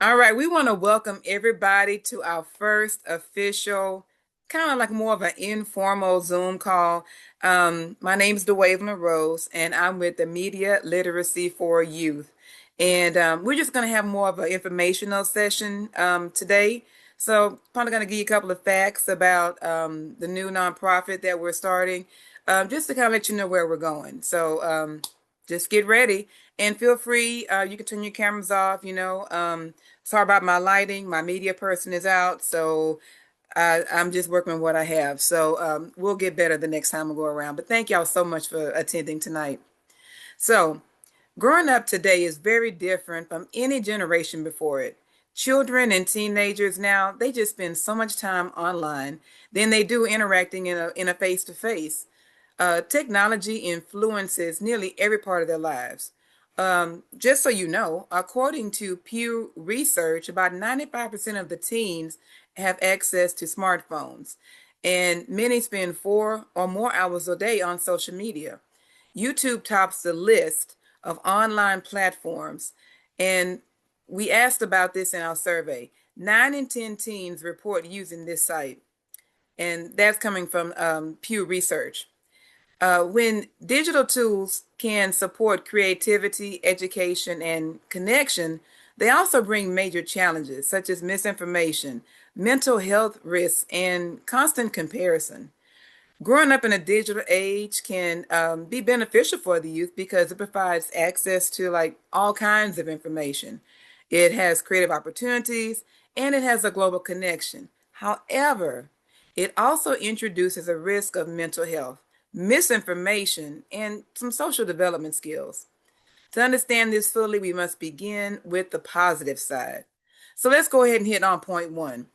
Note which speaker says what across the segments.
Speaker 1: All right, we want to welcome everybody to our first official, kind of like more of an informal Zoom call. My name is DeWaveland Rose, and I'm with the Media Literacy for Youth. And we're just going to have more of an informational session today. So, probably going to give you a couple of facts about the new nonprofit that we're starting, just to kind of let you know where we're going. So, just get ready and feel free. You can turn your cameras off, sorry about my lighting. My media person is out, so I'm just working with what I have. So we'll get better the next time we go around. But thank y'all so much for attending tonight. So, growing up today is very different from any generation before it. Children and teenagers now, they just spend so much time online than they do interacting in a face-to-face. Technology influences nearly every part of their lives. Just so you know, according to Pew Research, about 95% of the teens have access to smartphones, and many spend 4 or more hours a day on social media. YouTube tops the list of online platforms, and we asked about this in our survey. 9 in 10 teens report using this site, and that's coming from Pew Research. When digital tools can support creativity, education, and connection, they also bring major challenges such as misinformation, mental health risks, and constant comparison. Growing up in a digital age can be beneficial for the youth because it provides access to like all kinds of information. It has creative opportunities and it has a global connection. However, it also introduces a risk of mental health, misinformation, and some social development skills. To understand this fully, we must begin with the positive side. So let's go ahead and hit on point one.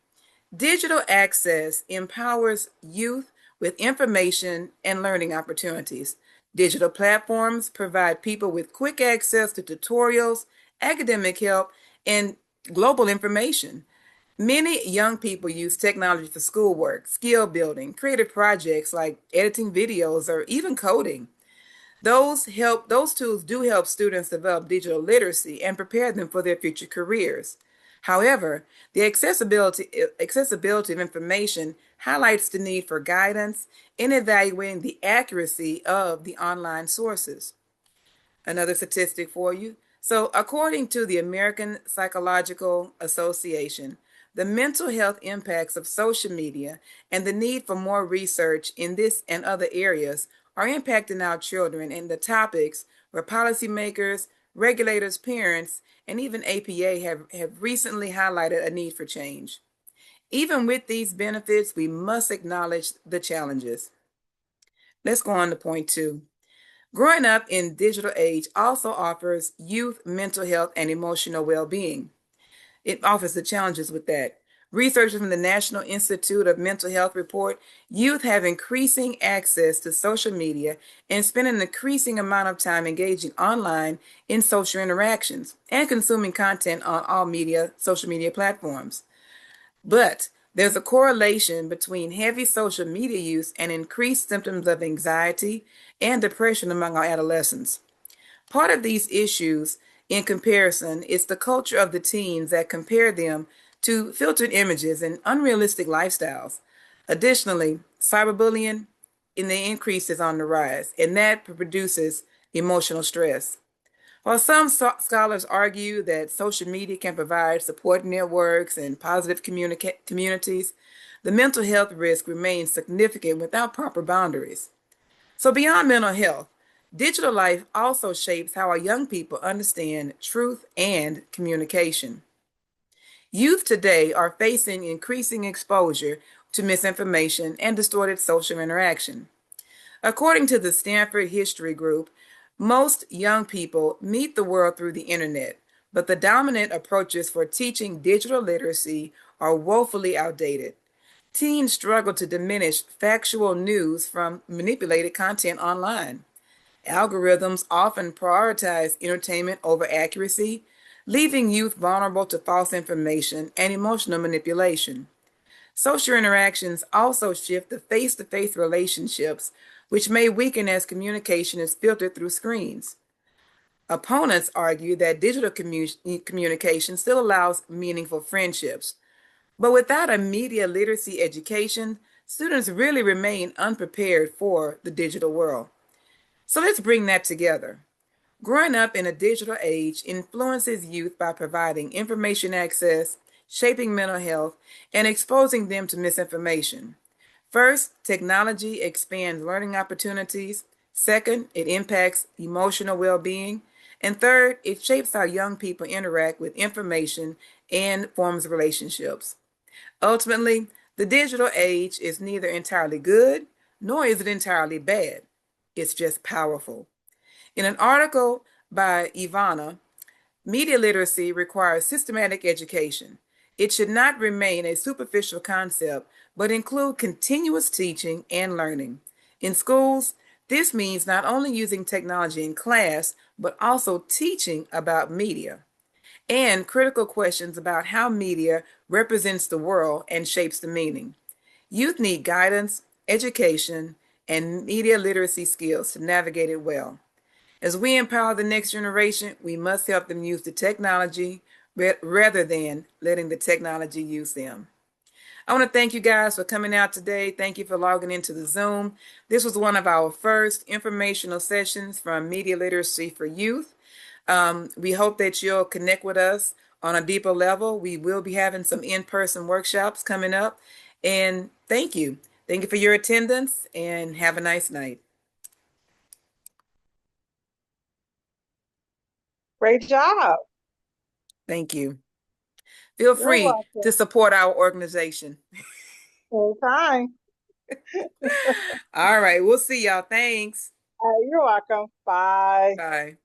Speaker 1: Digital access empowers youth with information and learning opportunities. Digital platforms provide people with quick access to tutorials, academic help, and global information. Many young people use technology for schoolwork, skill building, creative projects like editing videos or even coding. Those tools do help students develop digital literacy and prepare them for their future careers. However, the accessibility of information highlights the need for guidance in evaluating the accuracy of the online sources. Another statistic for you. So, according to the American Psychological Association, the mental health impacts of social media and the need for more research in this and other areas are impacting our children and the topics where policymakers, regulators, parents, and even APA have recently highlighted a need for change. Even with these benefits, we must acknowledge the challenges. Let's go on to point two. Growing up in digital age also offers youth mental health and emotional well-being. It offers the challenges with that. Researchers from the National Institute of Mental Health report youth have increasing access to social media and spend an increasing amount of time engaging online in social interactions and consuming content on all social media platforms. But there's a correlation between heavy social media use and increased symptoms of anxiety and depression among our adolescents. Part of these issues, in comparison, is the culture of the teens that compare them to filtered images and unrealistic lifestyles. Additionally, cyberbullying in the increase is on the rise, and that produces emotional stress. While some scholars argue that social media can provide support networks and positive communities, the mental health risk remains significant without proper boundaries. So, beyond mental health, digital life also shapes how our young people understand truth and communication. Youth today are facing increasing exposure to misinformation and distorted social interaction. According to the Stanford History Group, most young people meet the world through the internet, but the dominant approaches for teaching digital literacy are woefully outdated. Teens struggle to diminish factual news from manipulated content online. Algorithms often prioritize entertainment over accuracy, leaving youth vulnerable to false information and emotional manipulation. Social interactions also shift to face-to-face relationships, which may weaken as communication is filtered through screens. Opponents argue that digital communication still allows meaningful friendships. But without a media literacy education, students really remain unprepared for the digital world. So let's bring that together. Growing up in a digital age influences youth by providing information access, shaping mental health, and exposing them to misinformation. First, technology expands learning opportunities. Second, it impacts emotional well being. And third, it shapes how young people interact with information and forms relationships. Ultimately, the digital age is neither entirely good nor is it entirely bad. It's just powerful. In an article by Ivana, media literacy requires systematic education. It should not remain a superficial concept, but include continuous teaching and learning. In schools, this means not only using technology in class, but also teaching about media and critical questions about how media represents the world and shapes the meaning. Youth need guidance, education, and media literacy skills to navigate it well. As we empower the next generation, we must help them use the technology rather than letting the technology use them. I want to thank you guys for coming out today. Thank you for logging into the Zoom. This was one of our first informational sessions from Media Literacy for Youth. We hope that you'll connect with us on a deeper level. We will be having some in-person workshops coming up. And thank you. Thank you for your attendance and have a nice night.
Speaker 2: Great job.
Speaker 1: Thank you. Feel
Speaker 2: You're
Speaker 1: free to
Speaker 2: welcome.
Speaker 1: support our organization.
Speaker 2: Anytime.
Speaker 1: All right, we'll see y'all. Thanks.
Speaker 2: You're welcome. Bye.
Speaker 1: Bye.